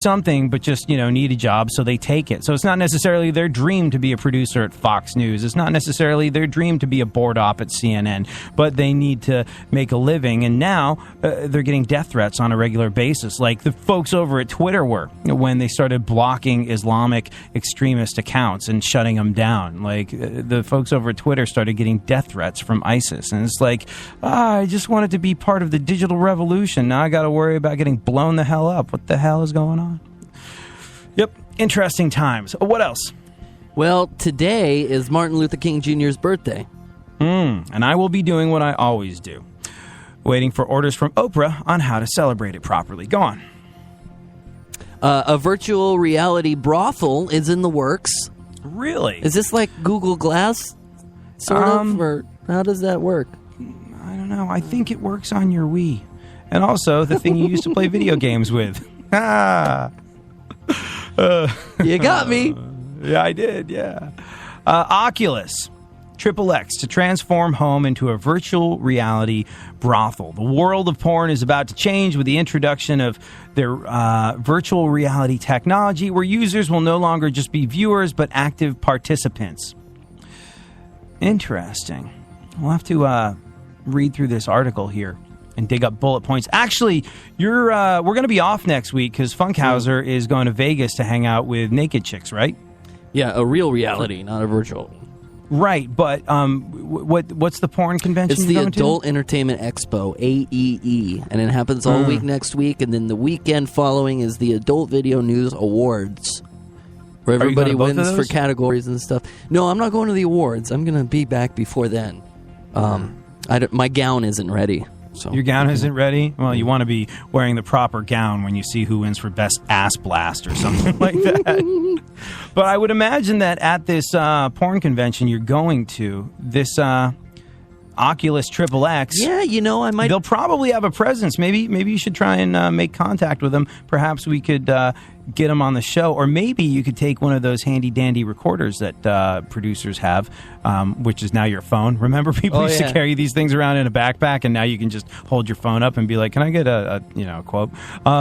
something, but just, need a job, so they take it. So it's not necessarily their dream to be a producer at Fox News. It's not necessarily their dream to be a board op at CNN, but they need to make a living. And now they're getting death threats on a regular basis, like the folks over at Twitter were when they started blocking Islamic extremist accounts and shutting them down. Like the folks over at Twitter started getting death threats from ISIS. And it's like, I just wanted to be part of the digital revolution. Now I got to worry about getting blown the hell up. What the hell is going on? Yep, interesting times. What else? Well, today is Martin Luther King Jr.'s birthday. And I will be doing what I always do, waiting for orders from Oprah on how to celebrate it properly. Go on. A virtual reality brothel is in the works. Really? Is this like Google Glass, sort of? Or how does that work? I don't know. I think it works on your Wii. And also the thing you used to play video games with. You got me. Yeah, I did, yeah. Oculus, XXX, to transform home into a virtual reality brothel. The world of porn is about to change with the introduction of their virtual reality technology, where users will no longer just be viewers, but active participants. Interesting. We'll have to read through this article here and dig up bullet points. Actually, we're going to be off next week because Funkhauser is going to Vegas to hang out with naked chicks, right? Yeah, a real reality, not a virtual. Right, but what's the porn convention? It's the Adult Entertainment Expo, AEE, and it happens all week next week, and then the weekend following is the Adult Video News Awards, where everybody wins for categories and stuff. No, I'm not going to the awards. I'm going to be back before then. My gown isn't ready. So. Your gown isn't ready? Well, you want to be wearing the proper gown when you see who wins for Best Ass Blast or something like that. But I would imagine that at this porn convention you're going to, this Oculus XXX... Yeah, I might... They'll probably have a presence. Maybe you should try and make contact with them. Perhaps we could get them on the show. Or maybe you could take one of those handy-dandy recorders that producers have, which is now your phone. Remember, people used to carry these things around in a backpack, and now you can just hold your phone up and be like, can I get a quote?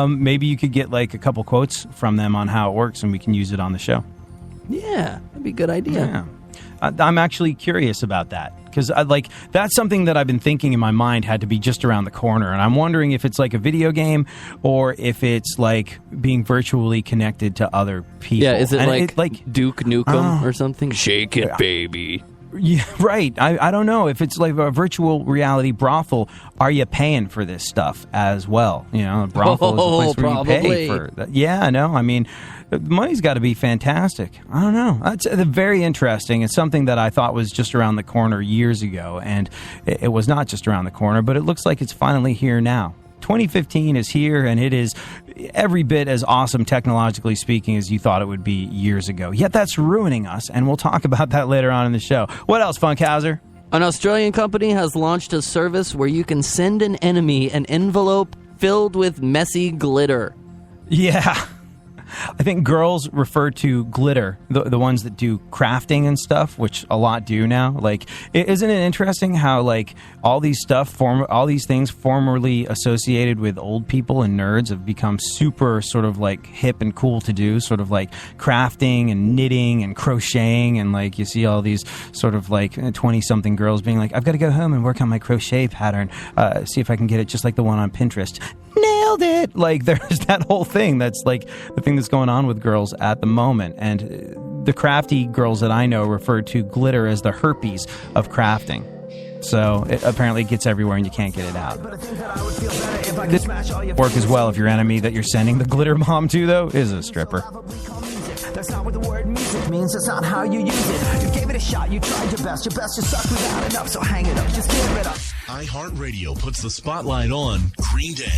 Maybe you could get like a couple quotes from them on how it works, and we can use it on the show. Yeah, that'd be a good idea. Yeah. I'm actually curious about that because that's something that I've been thinking in my mind had to be just around the corner, and I'm wondering if it's like a video game or if it's like being virtually connected to other people. Yeah, is it like Duke Nukem or something? Shake it, baby. Yeah, right. I don't know if it's like a virtual reality brothel. Are you paying for this stuff as well? A brothel is a place where you pay for that. Yeah, no, I mean, the money's got to be fantastic. I don't know. That's very interesting. It's something that I thought was just around the corner years ago, and it was not just around the corner, but it looks like it's finally here now. 2015 is here, and it is every bit as awesome, technologically speaking, as you thought it would be years ago. Yet that's ruining us, and we'll talk about that later on in the show. What else, Funkhauser? An Australian company has launched a service where you can send an enemy an envelope filled with messy glitter. Yeah. I think girls refer to glitter, the ones that do crafting and stuff, which a lot do now. Like, isn't it interesting how like all these things formerly associated with old people and nerds have become super sort of like hip and cool to do, sort of like crafting and knitting and crocheting, and like you see all these sort of like 20-something girls being like, I've got to go home and work on my crochet pattern, see if I can get it just like the one on Pinterest. Nailed it! Like, there's that whole thing that's like the thing that's going on with girls at the moment. And the crafty girls that I know refer to glitter as the herpes of crafting. So it apparently gets everywhere and you can't get it out. This work as well if your enemy that you're sending the glitter bomb to, though, is a stripper. That's not what the word music means. That's not how you use it. You gave it a shot. You tried your best. Your best just sucked without enough. So hang it up. Just give it up. iHeartRadio puts the spotlight on Green Day.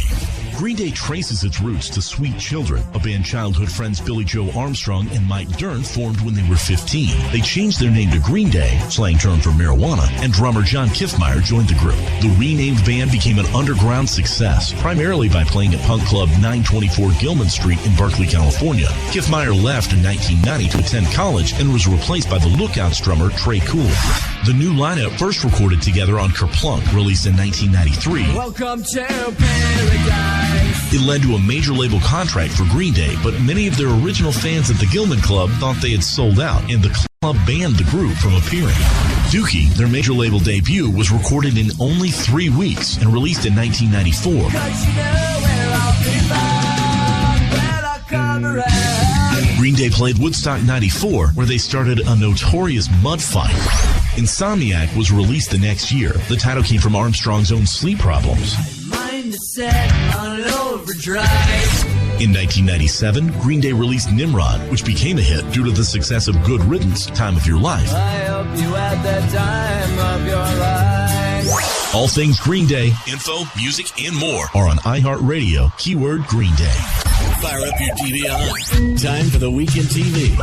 Green Day traces its roots to Sweet Children, a band childhood friends Billy Joe Armstrong and Mike Dirnt formed when they were 15. They changed their name to Green Day, slang term for marijuana, and drummer John Kiffmeyer joined the group. The renamed band became an underground success, primarily by playing at punk club 924 Gilman Street in Berkeley, California. Kiffmeyer left in 1990 to attend college and was replaced by the Lookouts drummer Trey Cool. The new lineup first recorded together on Kerplunk, released in 1993. Welcome to paradise. It led to a major label contract for Green Day, but many of their original fans at the Gilman Club thought they had sold out, and the club banned the group from appearing. Dookie, their major label debut, was recorded in only 3 weeks and released in 1994. Green Day played Woodstock 94, where they started a notorious mud fight. Insomniac was released the next year. The title came from Armstrong's own sleep problems. In 1997, Green Day released Nimrod, which became a hit due to the success of Good Riddance, Time of Your Life. I hope you had that time of your life. All things Green Day, info, music, and more are on iHeartRadio, keyword Green Day. Fire up your TV on. Time for the Weekend TV.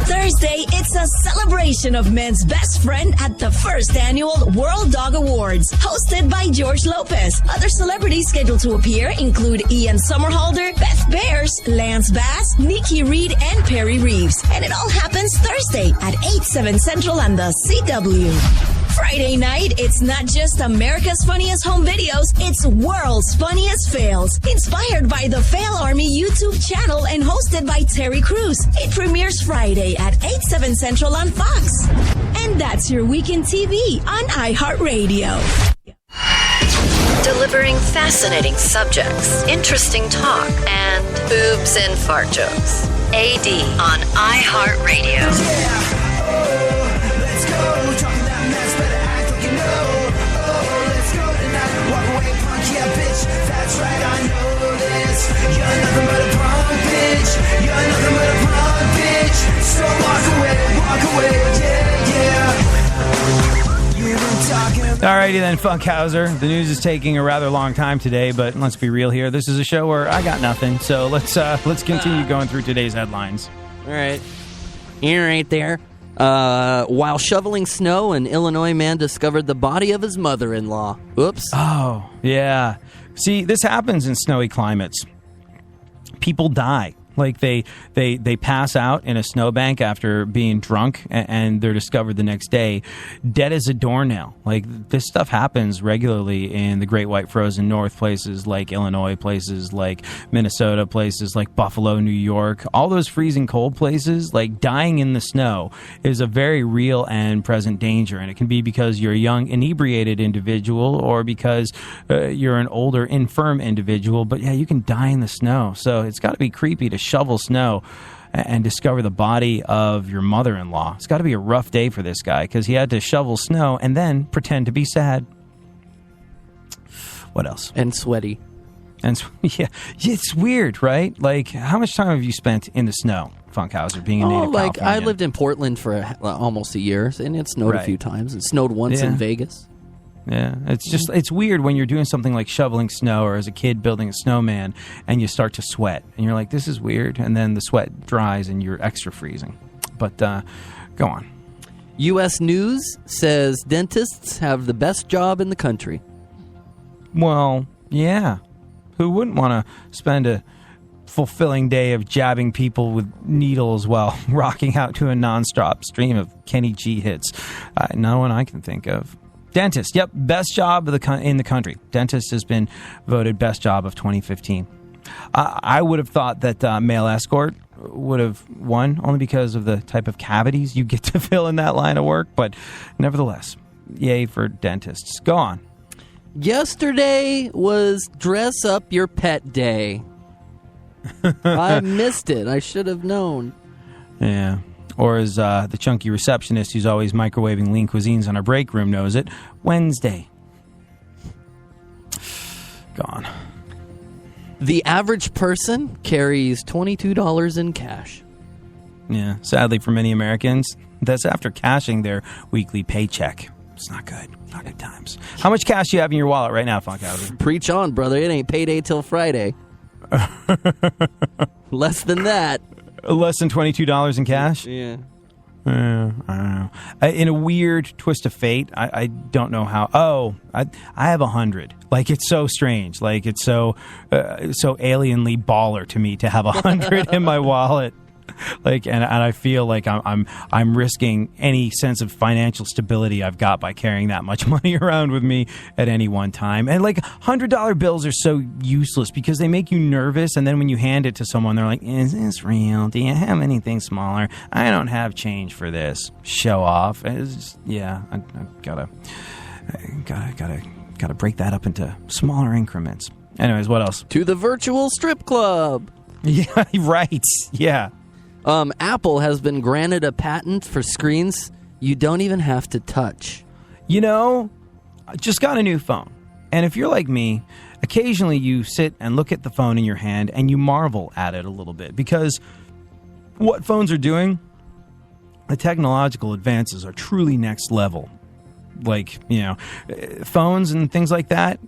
Thursday, it's a celebration of men's best friend at the first annual World Dog Awards, hosted by George Lopez. Other celebrities scheduled to appear include Ian Somerhalder, Beth Bears, Lance Bass, Nikki Reed, and Perry Reeves. And it all happens Thursday at 8/7 Central on the CW. Friday night, it's not just America's Funniest Home Videos, it's World's Funniest Fails. Inspired by the Fail Army YouTube channel and hosted by Terry Crews. It premieres Friday at 8/7 Central on Fox. And that's your Weekend TV on iHeartRadio. Delivering fascinating subjects, interesting talk, and boobs and fart jokes. AD on iHeartRadio. Yeah, oh, let's go. Talking that mess, better act like you know. Oh, let's go tonight. Walk away, punk, yeah, bitch. That's right, I know this. You're nothing but a punk, bitch. You're nothing but a punk, bitch. So walk away, yeah, yeah. You've been talking about... Alrighty then, Funkhauser. The news is taking a rather long time today, but let's be real here. This is a show where I got nothing, so let's continue going through today's headlines. All right. Here, right there. While shoveling snow, an Illinois man discovered the body of his mother-in-law. Oops. Oh, yeah. See, this happens in snowy climates. People die. Like they pass out in a snowbank after being drunk, and they're discovered the next day dead as a doornail. Like, this stuff happens regularly in the Great White Frozen North, places like Illinois, places like Minnesota, places like Buffalo, New York. All those freezing cold places, like, dying in the snow is a very real and present danger, and it can be because you're a young inebriated individual or because you're an older infirm individual. But yeah, you can die in the snow, so it's got to be creepy to shovel snow and discover the body of your mother-in-law. It's got to be a rough day for this guy because he had to shovel snow and then pretend to be sad. What else? And sweaty. And yeah, it's weird, right? Like, how much time have you spent in the snow, Funkhauser, being in native California? I lived in Portland for almost a year, and it snowed a few times. It snowed once in Vegas. Yeah, it's weird when you're doing something like shoveling snow or as a kid building a snowman and you start to sweat and you're like, this is weird, and then the sweat dries and you're extra freezing. But go on. U.S. News says dentists have the best job in the country. Well, yeah. Who wouldn't want to spend a fulfilling day of jabbing people with needles while rocking out to a nonstop stream of Kenny G hits? No one I can think of. Dentist, yep, best job in the country. Dentist has been voted best job of 2015. I would have thought that male escort would have won only because of the type of cavities you get to fill in that line of work, but nevertheless, yay for dentists. Go on. Yesterday was Dress Up Your Pet Day. I missed it. I should have known. Yeah. Or as the chunky receptionist who's always microwaving lean cuisines on our break room knows it, Wednesday. Gone. The average person carries $22 in cash. Yeah, sadly for many Americans, that's after cashing their weekly paycheck. It's not good. Not good times. How much cash do you have in your wallet right now, Funkhauser? Preach on, brother. It ain't payday till Friday. Less than that. Less than $22 in cash? Yeah. I don't know. In a weird twist of fate, I don't know how. Oh, I have 100. Like, it's so strange. Like, it's so alienly baller to me to have 100 in my wallet. And I feel like I'm risking any sense of financial stability I've got by carrying that much money around with me at any one time. And like $100 bills are so useless because they make you nervous, and then when you hand it to someone, they're like, "Is this real? Do you have anything smaller? I don't have change for this." Show off. It's just, I gotta break that up into smaller increments. Anyways, what else? To the virtual strip club. Yeah, right. Yeah. Apple has been granted a patent for screens you don't even have to touch. You know, I just got a new phone. And if you're like me, occasionally you sit and look at the phone in your hand and you marvel at it a little bit. Because what phones are doing, the technological advances are truly next level. Like, phones and things like that,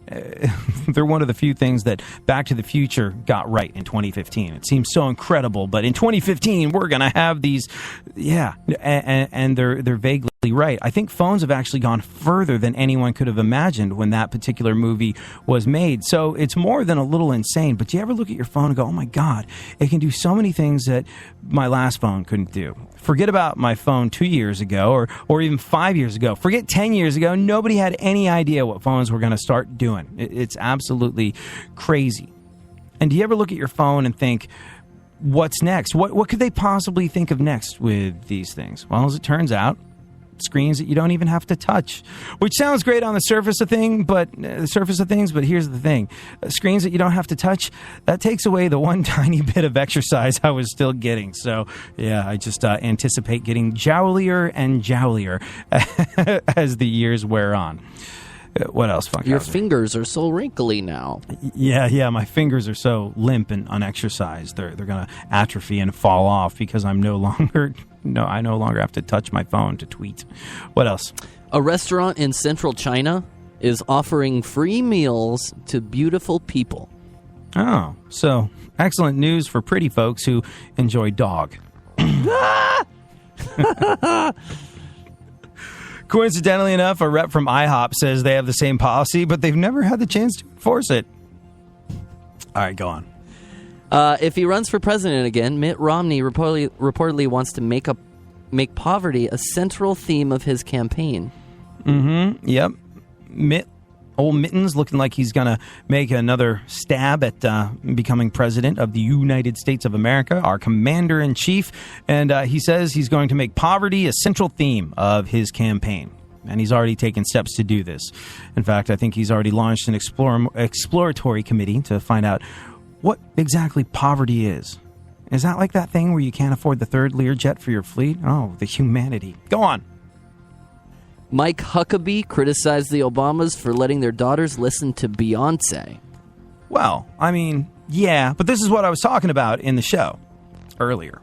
they're one of the few things that Back to the Future got right in 2015. It seems so incredible, but in 2015, we're going to have these, and they're vaguely right. I think phones have actually gone further than anyone could have imagined when that particular movie was made. So it's more than a little insane, but do you ever look at your phone and go, oh my God, it can do so many things that my last phone couldn't do. Forget about my phone 2 years ago or even 5 years ago. Forget 10 years ago. Nobody had any idea what phones were going to start doing. It's absolutely crazy. And do you ever look at your phone and think, what's next? What could they possibly think of next with these things? Well, as it turns out, screens that you don't even have to touch, which sounds great on the surface of things, but here's the thing. Screens that you don't have to touch, that takes away the one tiny bit of exercise I was still getting. So I just anticipate getting jowlier and jowlier as the years wear on. What else, Funkhauser? Your fingers are so wrinkly now. Yeah, my fingers are so limp and unexercised. They're going to atrophy and fall off because I no longer have to touch my phone to tweet. What else? A restaurant in central China is offering free meals to beautiful people. Oh, so excellent news for pretty folks who enjoy dog. Coincidentally enough, a rep from IHOP says they have the same policy, but they've never had the chance to enforce it. All right, go on. If he runs for president again, Mitt Romney reportedly wants to make poverty a central theme of his campaign. Mm-hmm. Yep. Old Mittens looking like he's going to make another stab at becoming president of the United States of America, our commander-in-chief. And he says he's going to make poverty a central theme of his campaign. And he's already taken steps to do this. In fact, I think he's already launched an exploratory committee to find out what exactly poverty is. Is that like that thing where you can't afford the third Learjet for your fleet? Oh, the humanity. Go on. Mike Huckabee criticized the Obamas for letting their daughters listen to Beyonce. Well, I mean, yeah, but this is what I was talking about in the show earlier.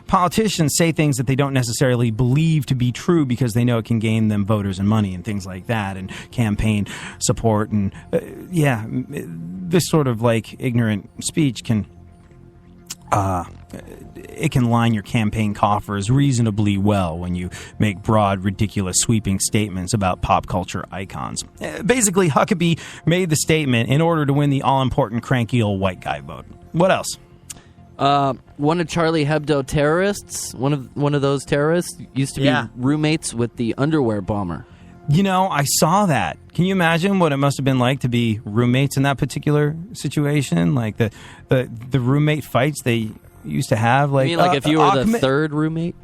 Politicians say things that they don't necessarily believe to be true because they know it can gain them voters and money and things like that and campaign support. And this sort of like ignorant speech can line your campaign coffers reasonably well when you make broad, ridiculous, sweeping statements about pop culture icons. Basically, Huckabee made the statement in order to win the all-important cranky old white guy vote. What else? One of Charlie Hebdo terrorists, one of those terrorists, used to be roommates with the underwear bomber. You know, I saw that. Can you imagine what it must have been like to be roommates in that particular situation? Like the roommate fights they used to have. Like, you mean like if you were the third roommate?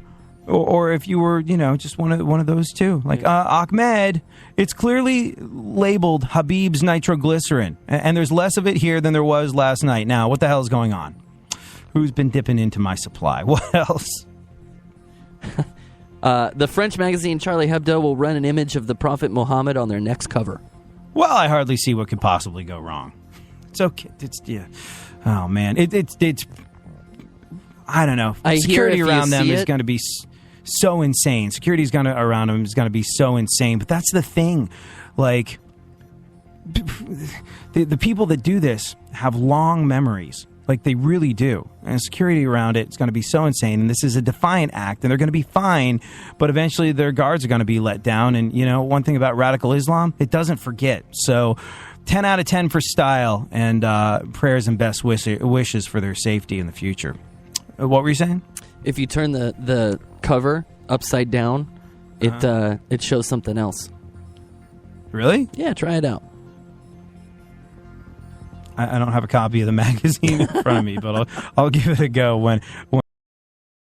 Or if you were, just one of those two. Like, Ahmed, it's clearly labeled Habib's nitroglycerin. And there's less of it here than there was last night. Now, what the hell is going on? Who's been dipping into my supply? What else? The French magazine Charlie Hebdo will run an image of the Prophet Muhammad on their next cover. Well, I hardly see what could possibly go wrong. It's okay. Oh, man. It's I don't know. Security around them is going to be so insane. Security around them is going to be so insane. But that's the thing. Like, the people that do this have long memories. Like, they really do. And security around it is going to be so insane. And this is a defiant act. And they're going to be fine. But eventually their guards are going to be let down. And, one thing about radical Islam, it doesn't forget. So 10 out of 10 for style. And prayers and best wishes for their safety in the future. What were you saying? If you turn the cover upside down, it shows something else. Really? Yeah, try it out. I don't have a copy of the magazine in front of me, but I'll give it a go when